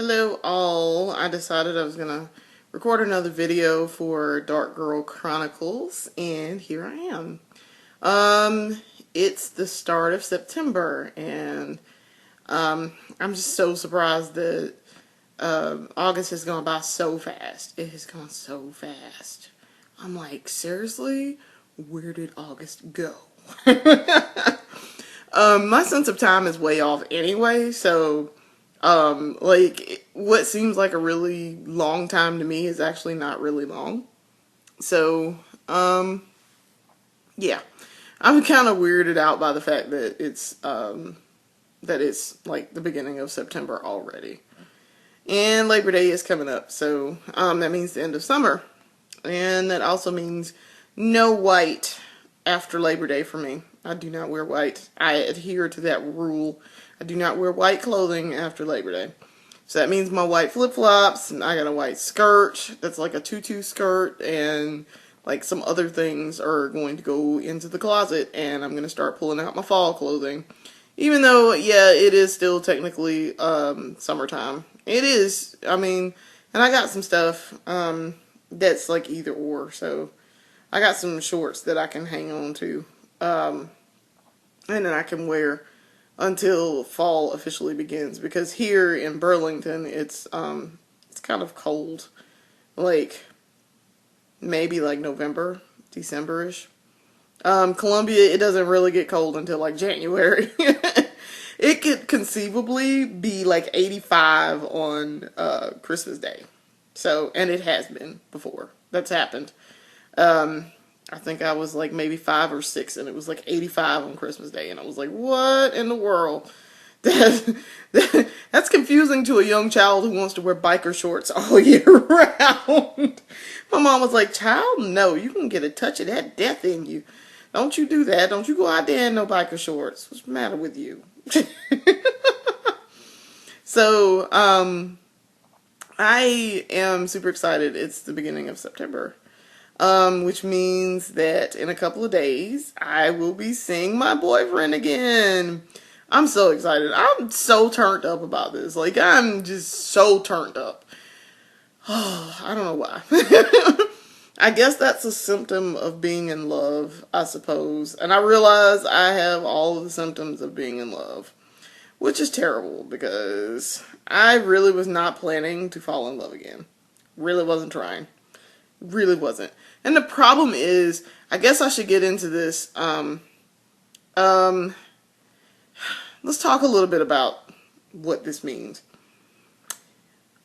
Hello all. I decided I was gonna record another video for Dark Girl Chronicles, and here I am. It's the start of September, and I'm just so surprised that August has gone by so fast. It has gone so fast. I'm like, seriously? Where did August go? My sense of time is way off anyway, so like what seems like a really long time to me is actually not really long. So, yeah. I'm kind of weirded out by the fact that it's like the beginning of September already. And Labor Day is coming up, so that means the end of summer. And that also means no white after Labor Day for me. I do not wear white. I adhere to that rule. I do not wear white clothing after Labor Day. So that means my white flip-flops, and I got a white skirt that's like a tutu skirt, and like some other things are going to go into the closet, and I'm going to start pulling out my fall clothing. Even though, yeah, it is still technically summertime. It is, I mean, and I got some stuff that's like either or, so I got some shorts that I can hang on to, and then I can wear until fall officially begins, because here in Burlington it's kind of cold, like maybe like November, December-ish. Columbia, it doesn't really get cold until like January. It could conceivably be like 85 on Christmas Day. So, and it has been before. That's happened. I think I was like maybe 5 or 6, and it was like 85 on Christmas Day, and I was like, what in the world? That's confusing to a young child who wants to wear biker shorts all year round. My mom was like, child, no, you can get a touch of that death in you. Don't you do that. Don't you go out there in no biker shorts. What's the matter with you? So, I am super excited. It's the beginning of September. Which means that in a couple of days, I will be seeing my boyfriend again. I'm so excited. I'm so turned up about this. Like, I'm just so turned up. Oh, I don't know why. I guess that's a symptom of being in love, I suppose. And I realize I have all of the symptoms of being in love, which is terrible because I really was not planning to fall in love again. Really wasn't trying. Really wasn't. And the problem is, I guess I should get into this. Let's talk a little bit about what this means.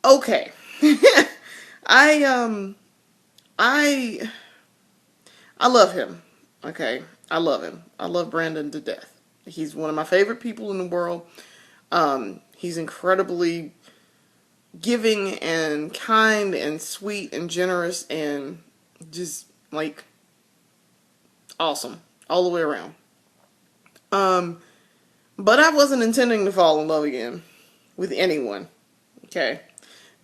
Okay. I love him. Okay. I love him. I love Brandon to death. He's one of my favorite people in the world. He's incredibly giving and kind and sweet and generous and just like awesome all the way around. But I wasn't intending to fall in love again with anyone. Okay.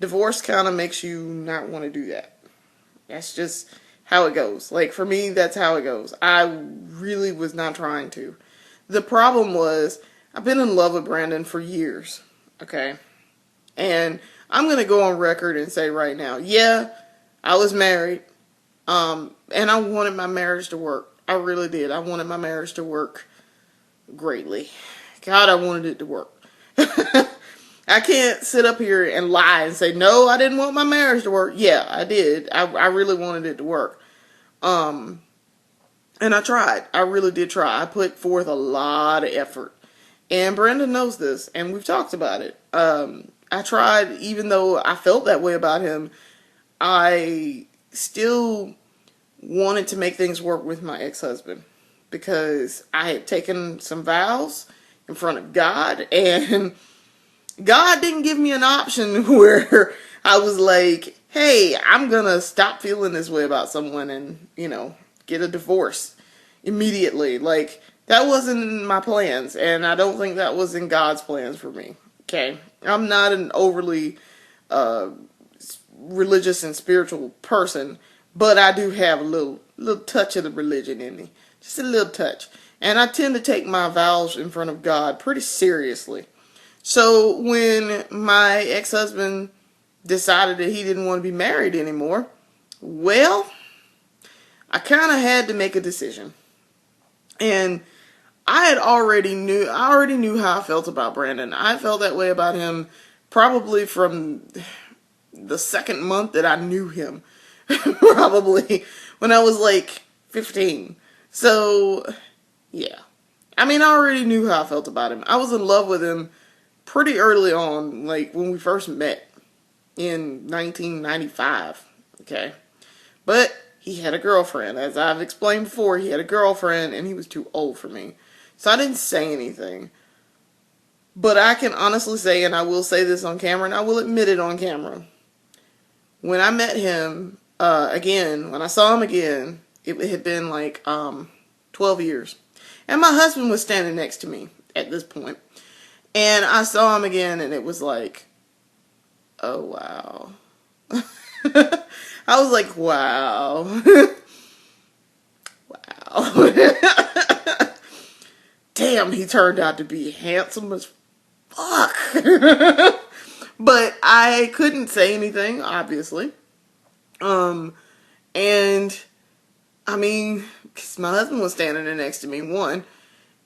Divorce kind of makes you not want to do that. That's just how it goes. Like for me, that's how it goes. I really was not trying to. The problem was I've been in love with Brandon for years. Okay. And I'm going to go on record and say right now, yeah, I was married, and I wanted my marriage to work. I really did. I wanted my marriage to work greatly. God, I wanted it to work. I can't sit up here and lie and say, no, I didn't want my marriage to work. Yeah, I did. I really wanted it to work. And I tried. I really did try. I put forth a lot of effort. And Brandon knows this, and we've talked about it. I tried, even though I felt that way about him, I still wanted to make things work with my ex-husband because I had taken some vows in front of God, and God didn't give me an option where I was like, hey, I'm gonna stop feeling this way about someone and, get a divorce immediately. Like, that wasn't in my plans, and I don't think that was in God's plans for me. Okay, I'm not an overly religious and spiritual person, but I do have a little touch of the religion in me, just a little touch. And I tend to take my vows in front of God pretty seriously. So when my ex-husband decided that he didn't want to be married anymore, well, I kind of had to make a decision. And I already knew how I felt about Brandon. I felt that way about him probably from the second month that I knew him. Probably when I was like 15. So, yeah. I mean, I already knew how I felt about him. I was in love with him pretty early on, like when we first met in 1995. Okay. But he had a girlfriend. As I've explained before, he had a girlfriend and he was too old for me. So I didn't say anything. But I can honestly say, and I will say this on camera, and I will admit it on camera. When I met him again, when I saw him again, it had been like 12 years. And my husband was standing next to me at this point. And I saw him again and it was like, oh wow. I was like, wow. Wow. Damn, he turned out to be handsome as fuck. But I couldn't say anything, obviously. And I mean, because my husband was standing there next to me, one.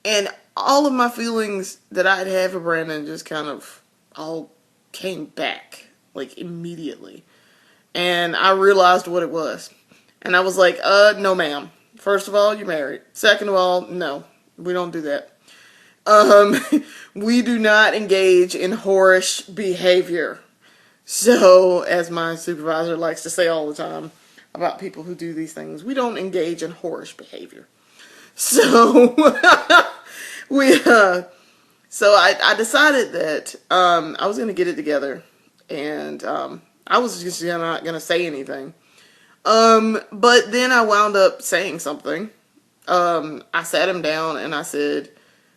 And all of my feelings that I'd had for Brandon just kind of all came back, like, immediately. And I realized what it was. And I was like, no ma'am. First of all, you're married. Second of all, no, we don't do that. We do not engage in whorish behavior. So, as my supervisor likes to say all the time about people who do these things, we don't engage in whorish behavior. So, so I decided that I was going to get it together, and I was just not going to say anything. But then I wound up saying something. I sat him down and I said,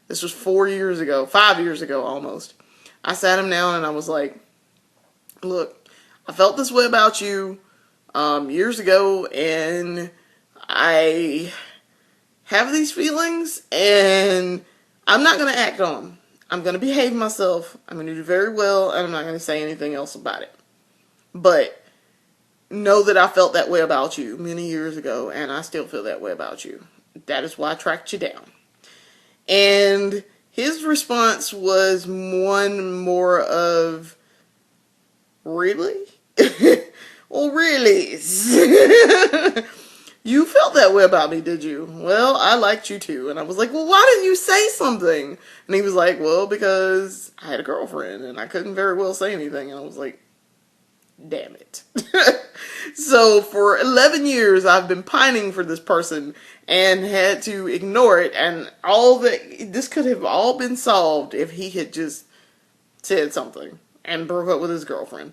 this was 5 years ago almost. I sat him down and I was like, look, I felt this way about you years ago, and I have these feelings, and I'm not going to act on them. I'm going to behave myself. I'm going to do very well, and I'm not going to say anything else about it. But know that I felt that way about you many years ago, and I still feel that way about you. That is why I tracked you down. And his response was one more of, really? Well, really? You felt that way about me, did you? Well, I liked you too. And I was like, well, why didn't you say something? And he was like, well, because I had a girlfriend and I couldn't very well say anything. And I was like, damn it. So for 11 years, I've been pining for this person and had to ignore it. And this could have all been solved if he had just said something and broke up with his girlfriend.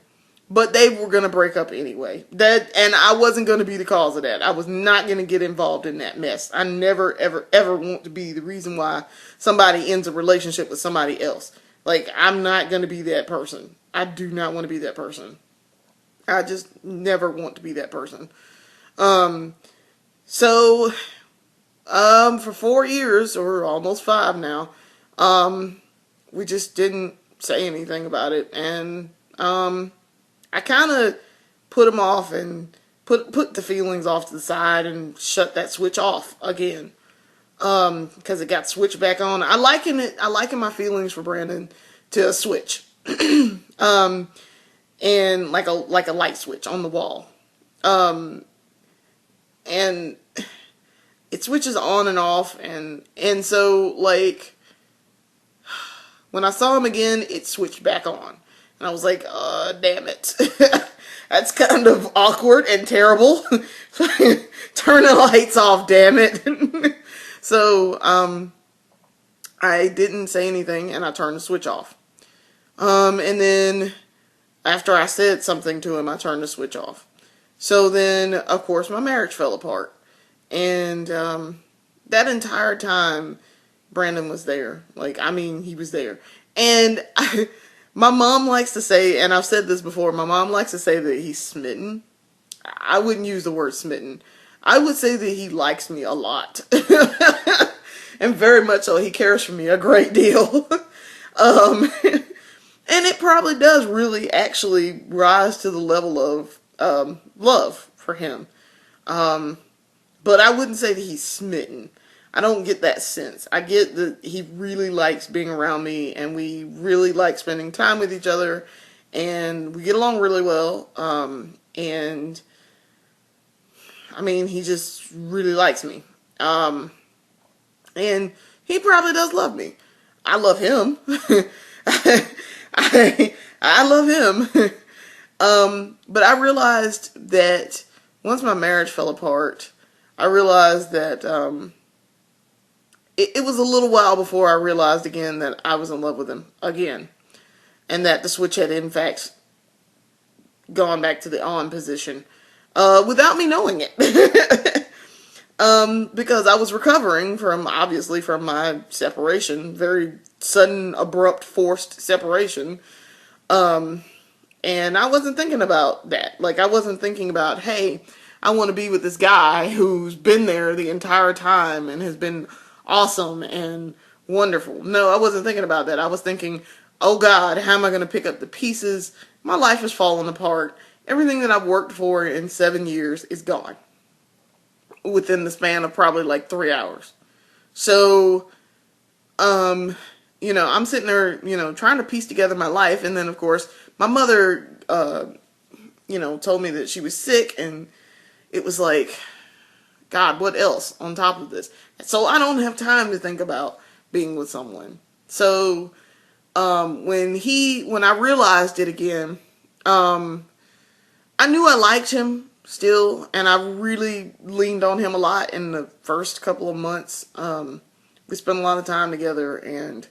But they were going to break up anyway. And I wasn't going to be the cause of that. I was not going to get involved in that mess. I never, ever, ever want to be the reason why somebody ends a relationship with somebody else. Like, I'm not going to be that person. I do not want to be that person. I just never want to be that person. So, for 4 years, or almost 5 now, we just didn't say anything about it. And, I kind of put them off and put the feelings off to the side and shut that switch off again. Because it got switched back on. I liken my feelings for Brandon to a switch. And like a light switch on the wall. And it switches on and off, and so, like, when I saw him again, it switched back on. And I was like, damn it. That's kind of awkward and terrible. Turn the lights off, damn it. So, I didn't say anything, and I turned the switch off. And then, after I said something to him, I turned the switch off. So then, of course, my marriage fell apart. And, that entire time, Brandon was there. Like, I mean, he was there. And my mom likes to say, and I've said this before, my mom likes to say that he's smitten. I wouldn't use the word smitten. I would say that he likes me a lot. And very much so, he cares for me a great deal. And it probably does really actually rise to the level of love for him. But I wouldn't say that he's smitten. I don't get that sense. I get that he really likes being around me, and we really like spending time with each other, and we get along really well. And I mean, he just really likes me. And he probably does love me. I love him. I love him. But I realized that once my marriage fell apart, I realized that it was a little while before I realized again that I was in love with him again. And that the switch had in fact gone back to the on position without me knowing it. Because I was recovering obviously from my separation, very sudden, abrupt, forced separation. And I wasn't thinking about that. Like, I wasn't thinking about, hey, I want to be with this guy who's been there the entire time and has been awesome and wonderful. No, I wasn't thinking about that. I was thinking, oh God, how am I going to pick up the pieces? My life is falling apart. Everything that I've worked for in 7 years is gone within the span of probably like 3 hours. So, I'm sitting there, trying to piece together my life. And then, of course, my mother, told me that she was sick, and it was like, God, what else on top of this? So I don't have time to think about being with someone. So, when I realized it again, I knew I liked him still, and I really leaned on him a lot in the first couple of months. We spent a lot of time together, and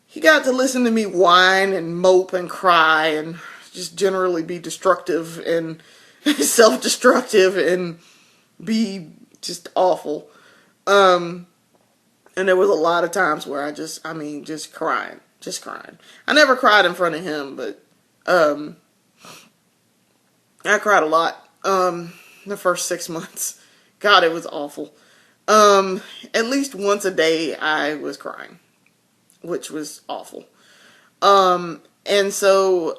he got to listen to me whine and mope and cry and just generally be destructive and self-destructive and be just awful. And there was a lot of times where I just crying. I never cried in front of him, but I cried a lot the first 6 months. God, it was awful. At least once a day I was crying, which was awful. And so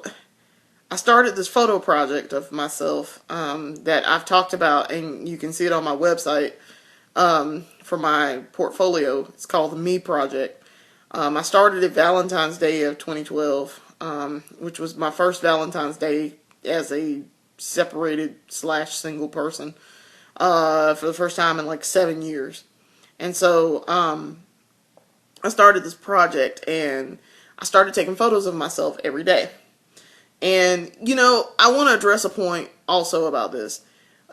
I started this photo project of myself that I've talked about, and you can see it on my website for my portfolio. It's called the Me Project. I started it Valentine's Day of 2012, which was my first Valentine's Day as a separated / single person for the first time in like 7 years. And so I started this project, and I started taking photos of myself every day. And, I want to address a point also about this.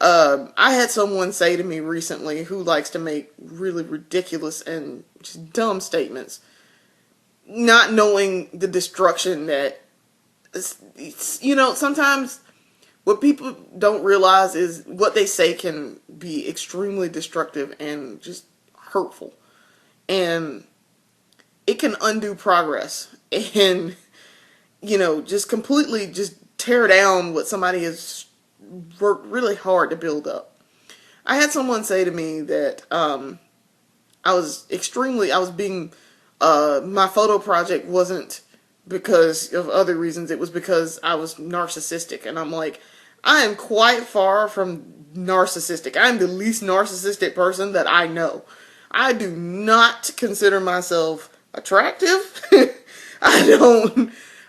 I had someone say to me recently who likes to make really ridiculous and just dumb statements, not knowing the destruction that, sometimes what people don't realize is what they say can be extremely destructive and just hurtful. And it can undo progress and, just completely just tear down what somebody has worked really hard to build up. I had someone say to me that my photo project wasn't because of other reasons. It was because I was narcissistic. And I'm like, I am quite far from narcissistic. I am the least narcissistic person that I know. I do not consider myself attractive.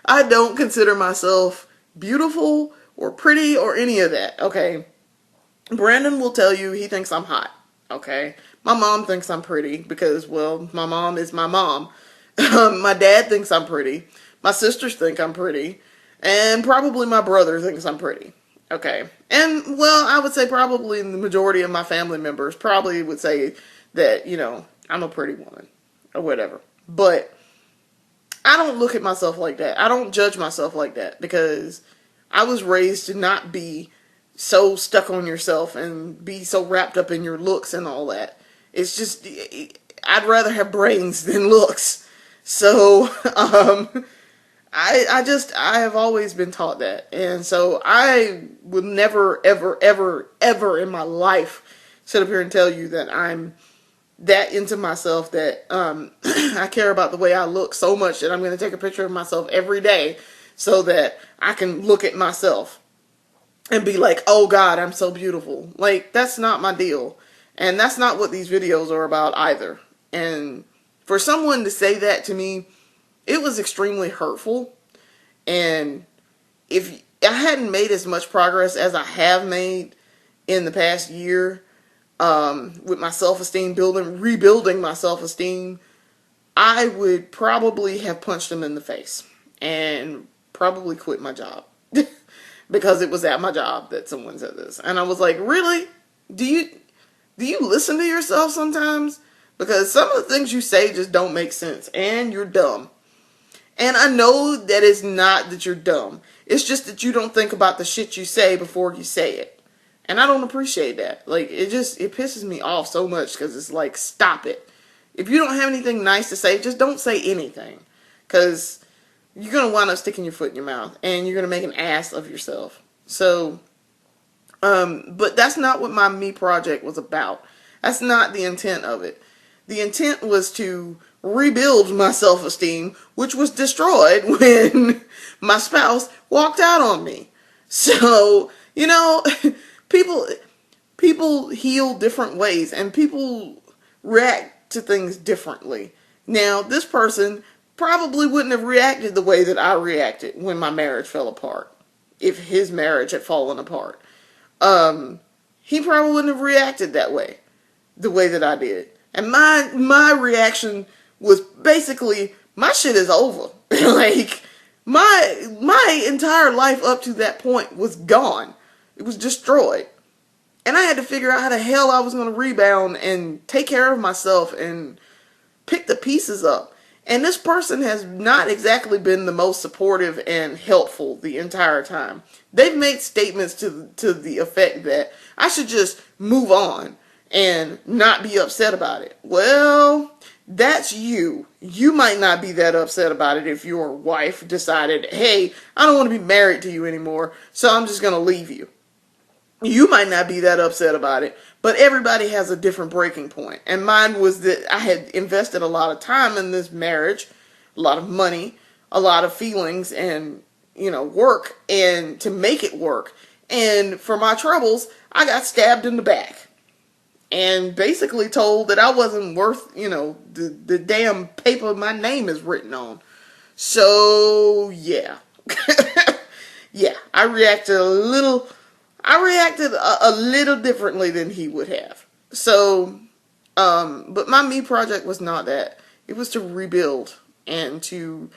I don't consider myself beautiful or pretty or any of that, okay? Brandon will tell you he thinks I'm hot, okay? My mom thinks I'm pretty because, well, my mom is my mom. My dad thinks I'm pretty. My sisters think I'm pretty. And probably my brother thinks I'm pretty, okay? And, well, I would say probably the majority of my family members probably would say that, I'm a pretty woman or whatever. But I don't look at myself like that. I don't judge myself like that because I was raised to not be so stuck on yourself and be so wrapped up in your looks and all that. It's just, I'd rather have brains than looks. So, I have always been taught that. And so I would never, ever, ever, ever in my life sit up here and tell you that I'm that into myself that I care about the way I look so much that I'm going to take a picture of myself every day so that I can look at myself and be like, oh God, I'm so beautiful. Like, that's not my deal. And that's not what these videos are about either. And for someone to say that to me, it was extremely hurtful. And if I hadn't made as much progress as I have made in the past year, with my self-esteem rebuilding my self-esteem, I would probably have punched him in the face and probably quit my job because it was at my job that someone said this. And I was like, really? Do you listen to yourself sometimes? Because some of the things you say just don't make sense and you're dumb. And I know that it's not that you're dumb. It's just that you don't think about the shit you say before you say it. And I don't appreciate that. Like, it pisses me off so much because it's like, stop it. If you don't have anything nice to say, just don't say anything. Because you're going to wind up sticking your foot in your mouth. And you're going to make an ass of yourself. So, but that's not what my me project was about. That's not the intent of it. The intent was to rebuild my self-esteem, which was destroyed when my spouse walked out on me. So, you know, people heal different ways and people react to things differently. Now, this person probably wouldn't have reacted the way that I reacted when my marriage fell apart. If his marriage had fallen apart. He probably wouldn't have reacted that way. The way that I did. And my reaction was basically, my shit is over. Like, my entire life up to that point was gone. It was destroyed. And I had to figure out how the hell I was going to rebound and take care of myself and pick the pieces up. And this person has not exactly been the most supportive and helpful the entire time. They've made statements to the effect that I should just move on and not be upset about it. Well, that's you. You might not be that upset about it if your wife decided, hey, I don't want to be married to you anymore, so I'm just going to leave you. You might not be that upset about it, but everybody has a different breaking point. And mine was that I had invested a lot of time in this marriage, a lot of money, a lot of feelings, and, work, and to make it work. And for my troubles, I got stabbed in the back. And basically told that I wasn't worth, the damn paper my name is written on. So, yeah. Yeah, I reacted a little differently than he would have. So, but my me project was not that. It was to rebuild and to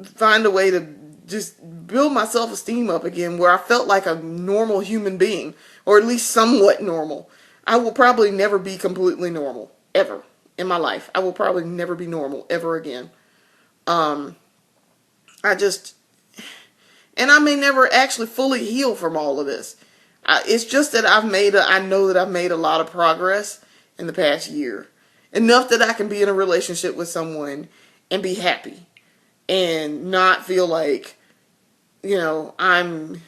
find a way to just build my self-esteem up again where I felt like a normal human being, or at least somewhat normal. I will probably never be completely normal, ever, in my life. I will probably never be normal, ever again. And I may never actually fully heal from all of this. It's just that I know that I've made a lot of progress in the past year. Enough that I can be in a relationship with someone and be happy. And not feel like, I'm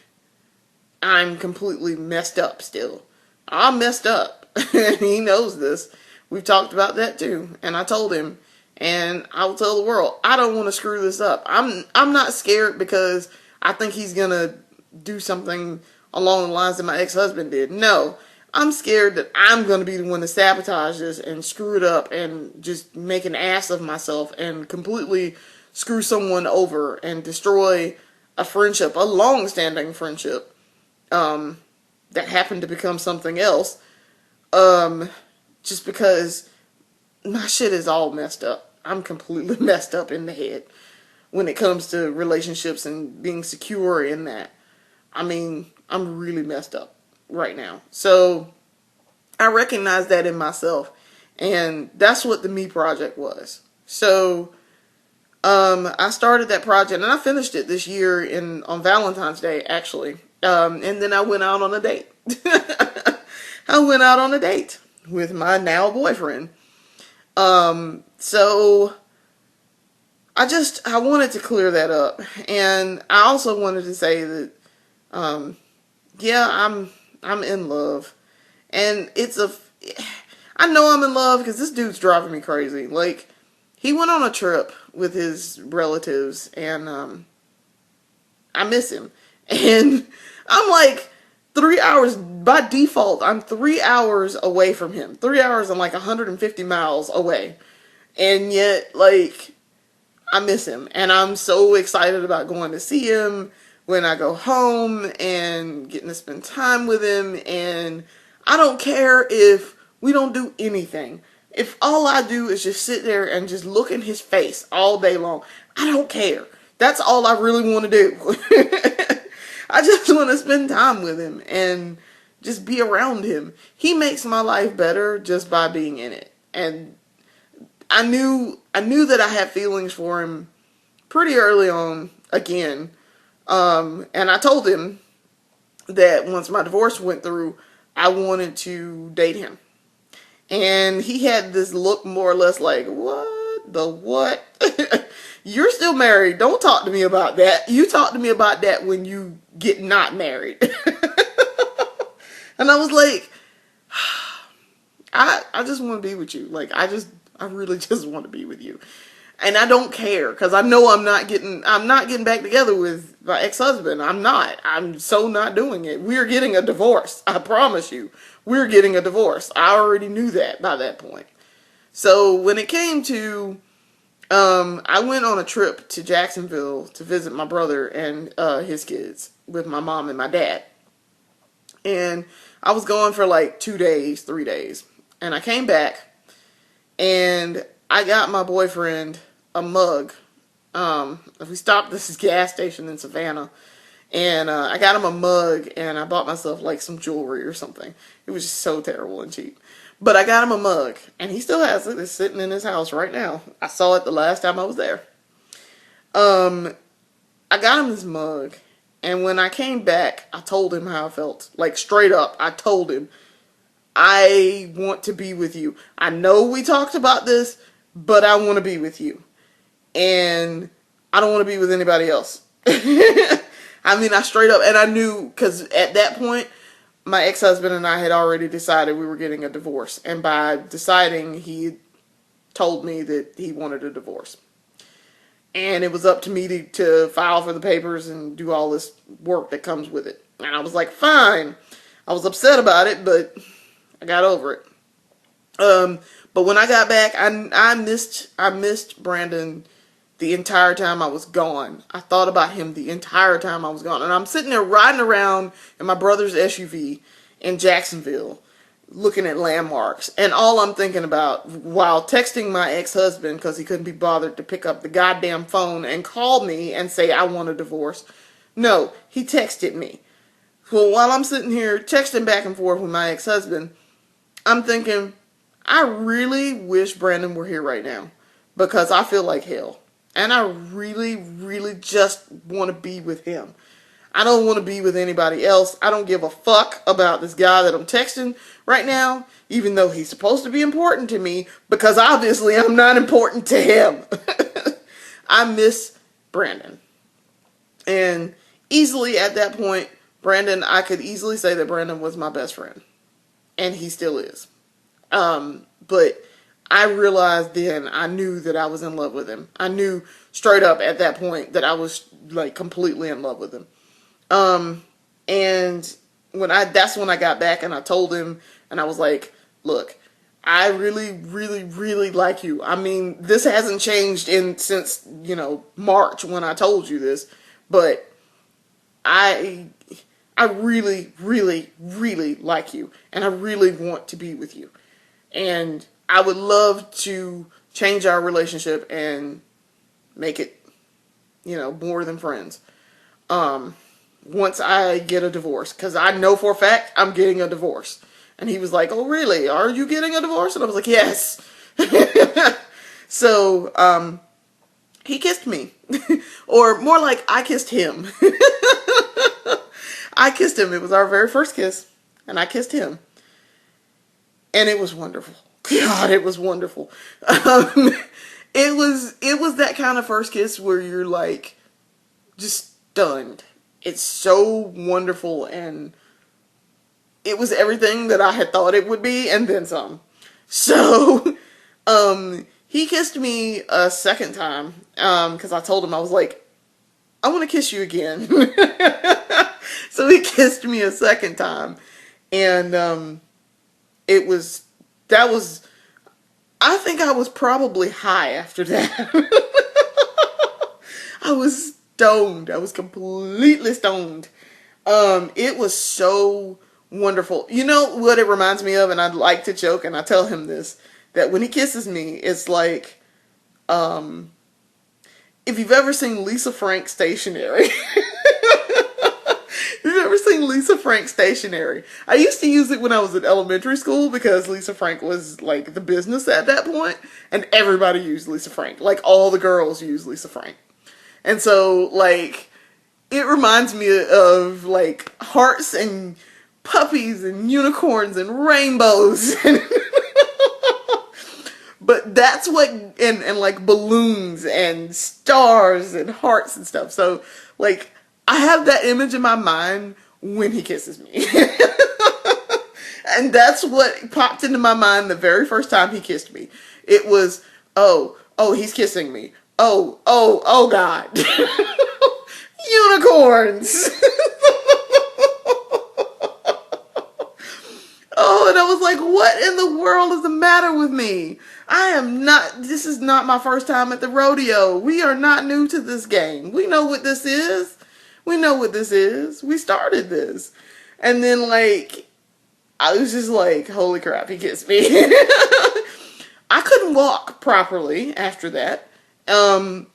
completely messed up still. I'm messed up. And he knows this. We've talked about that too. And I told him. And I will tell the world, I don't want to screw this up. I'm not scared because I think he's going to do something along the lines that my ex-husband did. No. I'm scared that I'm going to be the one to sabotage this and screw it up and just make an ass of myself and completely screw someone over and destroy a friendship, a long-standing friendship, that happened to become something else, just because my shit is all messed up. I'm completely messed up in the head when it comes to relationships and being secure in that. I mean, I'm really messed up right now. So I recognize that in myself, and that's what the me project was. So I started that project and I finished it this year on Valentine's Day, actually. And then I went out on a date. I went out on a date with my now boyfriend. So I wanted to clear that up. And I also wanted to say that, yeah, I'm in love. And I know I'm in love because this dude's driving me crazy. Like, he went on a trip with his relatives, and I miss him. And I'm like 3 hours, by default, I'm 3 hours away from him. 3 hours and like 150 miles away. And yet, like, I miss him. And I'm so excited about going to see him when I go home and getting to spend time with him. And I don't care if we don't do anything. If all I do is just sit there and just look in his face all day long, I don't care. That's all I really want to do. I just want to spend time with him and just be around him. He makes my life better just by being in it. And I knew that I had feelings for him pretty early on again. And I told him that once my divorce went through, I wanted to date him. And he had this look more or less like, what the what? You're still married. Don't talk to me about that. You talk to me about that when you get not married. And I was like, I just want to be with you. Like, I really just want to be with you. And I don't care, because I know I'm not getting back together with my ex-husband. I'm so not doing it. We're getting a divorce. I promise you. We're getting a divorce. I already knew that by that point. So when it came to, I went on a trip to Jacksonville to visit my brother and his kids with my mom and my dad. And I was gone for like 2 days, 3 days. And I came back and I got my boyfriend a mug. We stopped at this gas station in Savannah, and I got him a mug, and I bought myself like some jewelry or something. It was just so terrible and cheap. But I got him a mug, and he still has it. It's sitting in his house right now. I saw it the last time I was there. I got him this mug, and when I came back, I told him how I felt. Like, straight up, I told him, I want to be with you. I know we talked about this, but I want to be with you. And I don't want to be with anybody else. I mean, I straight up, and I knew, because at that point, my ex-husband and I had already decided we were getting a divorce. And by deciding, he told me that he wanted a divorce. And it was up to me to file for the papers and do all this work that comes with it. And I was like, fine. I was upset about it, but I got over it. But when I got back, I missed Brandon the entire time I was gone. I thought about him the entire time I was gone. And I'm sitting there riding around in my brother's SUV in Jacksonville, looking at landmarks. And all I'm thinking about while texting my ex-husband, because he couldn't be bothered to pick up the goddamn phone and call me and say, I want a divorce. No, he texted me. Well, while I'm sitting here texting back and forth with my ex-husband, I'm thinking, I really wish Brandon were here right now, because I feel like hell. And I really, really just want to be with him. I don't want to be with anybody else. I don't give a fuck about this guy that I'm texting right now, even though he's supposed to be important to me, because obviously I'm not important to him. I miss Brandon. And easily at that point, I could easily say that Brandon was my best friend. And he still is. But I realized then, I knew that I was in love with him. I knew straight up at that point that I was like completely in love with him. And that's when I got back and I told him, and I was like, look, I really, really, really like you. I mean, this hasn't changed since, March when I told you this, but I really, really, really like you, and I really want to be with you. And I would love to change our relationship and make it, more than friends. Once I get a divorce, because I know for a fact I'm getting a divorce. And he was like, oh, really? Are you getting a divorce? And I was like, yes. So, he kissed me. Or more like, I kissed him. I kissed him. It was our very first kiss. And I kissed him. And it was wonderful. God, it was wonderful. It was that kind of first kiss where you're like, just stunned. It's so wonderful, and it was everything that I had thought it would be, and then some. So, he kissed me a second time, because I told him, I was like, I want to kiss you again. So he kissed me a second time. And, it was, that was, I think I was probably high after that. I was stoned. I was completely stoned. It was so wonderful. You know what it reminds me of, and I'd like to joke, and I tell him this, that when he kisses me, it's like, if you've ever seen Lisa Frank Stationery. If you've ever seen Lisa Frank Stationery. I used to use it when I was in elementary school because Lisa Frank was like the business at that point, and everybody used Lisa Frank. Like all the girls used Lisa Frank. And so like it reminds me of like hearts and puppies and unicorns and rainbows. But that's what, and like balloons and stars and hearts and stuff. So like I have that image in my mind when he kisses me. And that's what popped into my mind the very first time he kissed me. It was, oh, he's kissing me. Oh God. Unicorns. Oh, and I was like, what in the world is the matter with me? This is not my first time at the rodeo. We are not new to this game. We know what this is. We started this. And then, like, I was just like, holy crap, he kissed me. I couldn't walk properly after that. I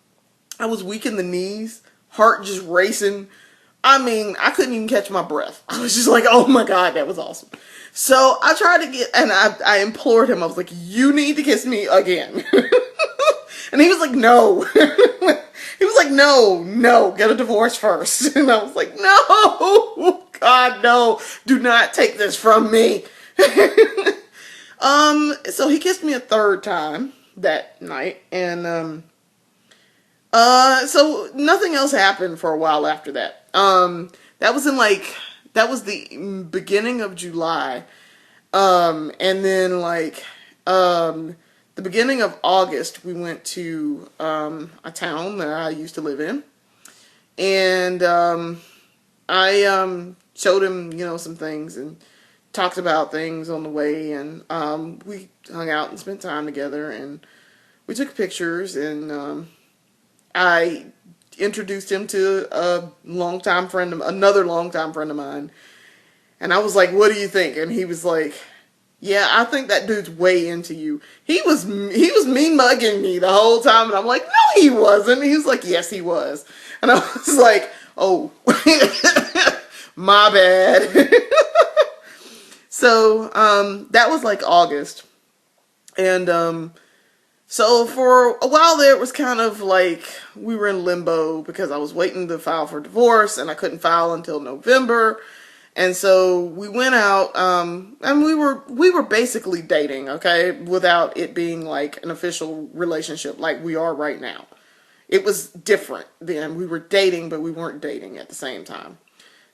was weak in the knees, heart just racing. I mean, I couldn't even catch my breath. I was just like, oh my God, that was awesome. So I tried to and I implored him. I was like, you need to kiss me again. And he was like, no. He was like, no, get a divorce first. And I was like, no, God, no, do not take this from me. So he kissed me a third time that night, and so nothing else happened for a while after that. That was the beginning of July. And then the beginning of August, we went to, a town that I used to live in. And, I, showed him, some things and talked about things on the way. And, we hung out and spent time together, and we took pictures, and, I introduced him to another longtime friend of mine. And I was like, what do you think? And he was like, yeah, I think that dude's way into you. He was mean mugging me the whole time. And I'm like, no, he wasn't. He was like, yes, he was. And I was like, oh, my bad. So, that was like August. And, so for a while there, it was kind of like we were in limbo because I was waiting to file for divorce, and I couldn't file until November. And so we went out, and we were basically dating, okay, without it being like an official relationship like we are right now. It was different then. We were dating, but we weren't dating at the same time.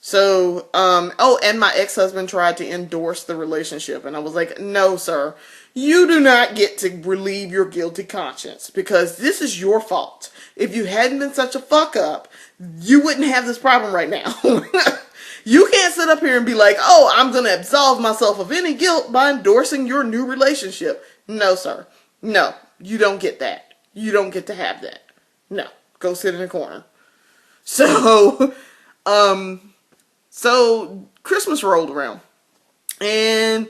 So, and my ex-husband tried to endorse the relationship, and I was like, no, sir, you do not get to relieve your guilty conscience, because this is your fault. If you hadn't been such a fuck up, you wouldn't have this problem right now. You can't sit up here and be like, oh, I'm going to absolve myself of any guilt by endorsing your new relationship. No, sir. No, you don't get that. You don't get to have that. No, go sit in a corner. So, so Christmas rolled around, and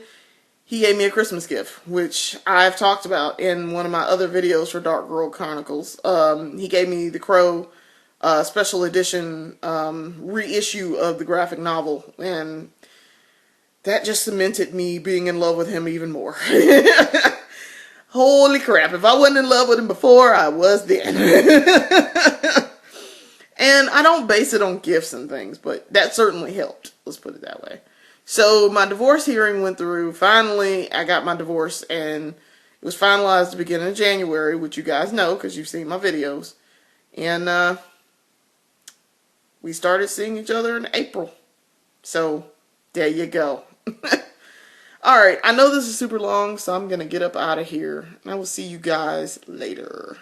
he gave me a Christmas gift, which I've talked about in one of my other videos for Dark World Chronicles. He gave me the Crow special edition reissue of the graphic novel, and that just cemented me being in love with him even more. Holy crap, if I wasn't in love with him before, I was then. And I don't base it on gifts and things, but that certainly helped. Let's put it that way. So my divorce hearing went through. Finally, I got my divorce, and it was finalized at the beginning of January, which you guys know because you've seen my videos. And we started seeing each other in April. So there you go. Alright, I know this is super long, so I'm going to get up out of here. And I will see you guys later.